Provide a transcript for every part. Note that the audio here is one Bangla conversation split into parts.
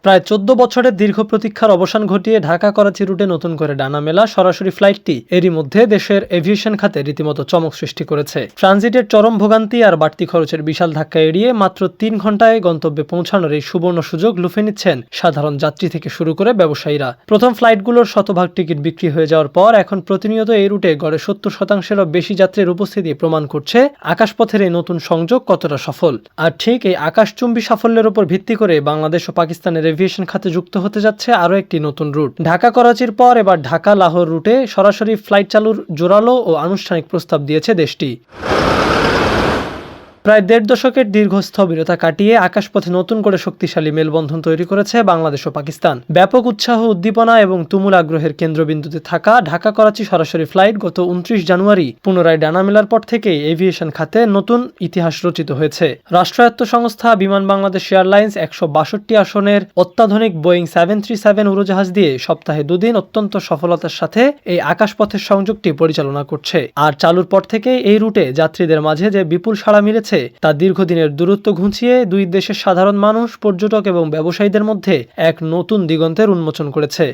প্রায় ১৪ বছরের দীর্ঘ প্রতীক্ষার অবসান ঘটিয়ে ঢাকা করাচি রুটে নতুন করে ডানা মেলা সরাসরি ফ্লাইটটি এরই মধ্যে দেশের এভিয়েশন খাতে রীতিমতো চমক সৃষ্টি করেছে। ট্রানজিটের চরম ভোগান্তি আর বাড়তি খরচের বিশাল ধাক্কা এড়িয়ে মাত্র ৩ ঘন্টায় গন্তব্যে পৌঁছানোর এই সুবর্ণ সুযোগ লুফে নিচ্ছেন সাধারণ যাত্রী থেকে শুরু করে ব্যবসায়ীরা। প্রথম ফ্লাইটগুলোর শতভাগ টিকিট বিক্রি হয়ে যাওয়ার পর এখন প্রতিনিয়ত এই রুটে গড়ে ৭০%-এরও বেশি যাত্রীর উপস্থিতি প্রমাণ করছে আকাশপথের এই নতুন সংযোগ কতটা সফল। আর ঠিক এই আকাশচুম্বী সাফল্যের উপর ভিত্তি করে বাংলাদেশ ও পাকিস্তানের এভিয়েশন খাতে যুক্ত হতে যাচ্ছে আরও একটি নতুন রুট। ঢাকা করাচির পর এবার ঢাকা লাহোর রুটে সরাসরি ফ্লাইট চালুর জোরালো ও আনুষ্ঠানিক প্রস্তাব দিয়েছে দেশটি। প্রায় ১.৫ দশকের দীর্ঘ স্থবিরতা কাটিয়ে আকাশপথে নতুন করে শক্তিশালী মেলবন্ধন তৈরি করেছে বাংলাদেশ ও পাকিস্তান। ব্যাপক উৎসাহ, উদ্দীপনা এবং তুমুল আগ্রহের কেন্দ্রবিন্দুতে থাকা ঢাকা করাচি সরাসরি ফ্লাইট গত ২৯ জানুয়ারি পুনরায় ডানা মেলার পর থেকেই এভিয়েশন খাতে নতুন ইতিহাস রচিত হয়েছে। রাষ্ট্রায়ত্ত সংস্থা বিমান বাংলাদেশ এয়ারলাইন্স ১৬২ আসনের অত্যাধুনিক বোয়িং ৭৩৭ উড়োজাহাজ দিয়ে সপ্তাহে ২ দিন অত্যন্ত সফলতার সাথে এই আকাশপথের সংযোগটি পরিচালনা করছে। আর চালুর পর থেকে এই রুটে যাত্রীদের মাঝে যে বিপুল সাড়া মিলেছে তা দীর্ঘদিনের দূরত্ব ঘুচিয়ে দুই দেশের সাধারণ মানুষ, পর্যটক এবং ব্যবসায়ীদের মধ্যে এক নতুন দিগন্তের উন্মোচন করেছে।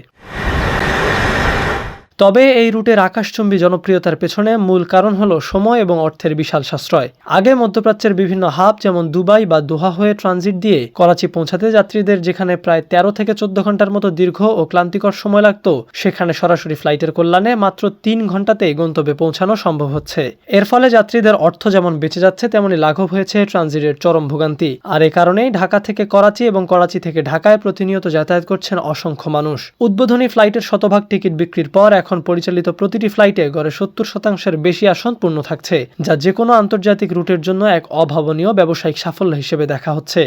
তবে এই রুটের আকাশচুম্বী জনপ্রিয়তার পেছনে মূল কারণ হলো সময় এবং অর্থের বিশাল সাশ্রয়। আগে মধ্যপ্রাচ্যের বিভিন্ন হাব যেমন দুবাই বা দোহা হয়ে ট্রানজিট দিয়ে করাচি পৌঁছাতে যাত্রীদের যেখানে প্রায় ১৩ থেকে ১৪ ঘন্টার মতো দীর্ঘ ও ক্লান্তিকর সময় লাগতো, সেখানে সরাসরি ফ্লাইটের কল্যাণে মাত্র ৩ ঘন্টাতেই গন্তব্যে পৌঁছানো সম্ভব হচ্ছে। এর ফলে যাত্রীদের অর্থ যেমন বেঁচে যাচ্ছে, তেমনি লাঘব হয়েছে ট্রানজিটের চরম ভোগান্তি। আর এ কারণেই ঢাকা থেকে করাচি এবং করাচি থেকে ঢাকায় প্রতিনিয়ত যাতায়াত করছেন অসংখ্য মানুষ। উদ্বোধনী ফ্লাইটের শতভাগ টিকিট বিক্রির পর এখন পরিচালিত প্রতিটি ফ্লাইটে গড়ে ৭০%-এর বেশি আসন পূর্ণ থাকছে, যা যেকোনো আন্তর্জাতিক রুটের জন্য এক অভাবনীয় ব্যবসায়িক সাফল্য হিসেবে দেখা হচ্ছে।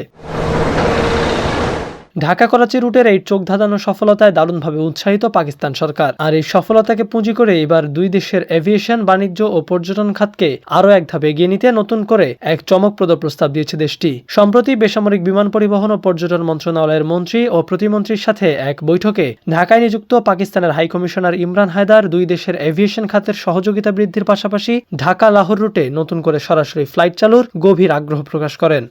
ঢাকা করাচি রুটের এই চোখ ধাঁধানো সফলতায় দারুণভাবে উৎসাহিত পাকিস্তান সরকার। আর এই সফলতাকে পুঁজি করে এবার দুই দেশের এভিয়েশন, বাণিজ্য ও পর্যটন খাতকে আরও এক ধাপ এগিয়ে নিতে নতুন করে এক চমকপ্রদ প্রস্তাব দিয়েছে দেশটি। সম্প্রতি বেসামরিক বিমান পরিবহন ও পর্যটন মন্ত্রণালয়ের মন্ত্রী ও প্রতিমন্ত্রীর সাথে এক বৈঠকে ঢাকায় নিযুক্ত পাকিস্তানের হাইকমিশনার ইমরান হায়দার দুই দেশের এভিয়েশন খাতের সহযোগিতা বৃদ্ধির পাশাপাশি ঢাকা লাহোর রুটে নতুন করে সরাসরি ফ্লাইট চালুর গভীর আগ্রহ প্রকাশ করেন।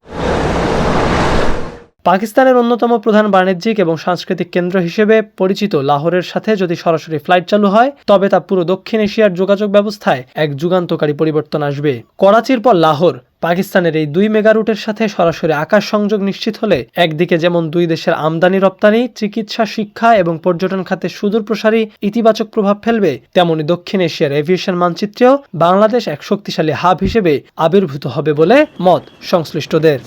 পাকিস্তানের অন্যতম প্রধান বাণিজ্যিক এবং সাংস্কৃতিক কেন্দ্র হিসেবে পরিচিত লাহোরের সাথে যদি সরাসরি ফ্লাইট চালু হয়, তবে তা পুরো দক্ষিণ এশিয়ার যোগাযোগ ব্যবস্থায় এক যুগান্তকারী পরিবর্তন আসবে। করাচির পর লাহোর, পাকিস্তানের এই দুই মেগা রুটের সাথে সরাসরি আকাশ সংযোগ নিশ্চিত হলে একদিকে যেমন দুই দেশের আমদানি রপ্তানি, চিকিৎসা, শিক্ষা এবং পর্যটন খাতে সুদূর প্রসারী ইতিবাচক প্রভাব ফেলবে, তেমনি দক্ষিণ এশিয়ার এভিয়েশন মানচিত্রেও বাংলাদেশ এক শক্তিশালী হাব হিসেবে আবির্ভূত হবে বলে মত সংশ্লিষ্টদের।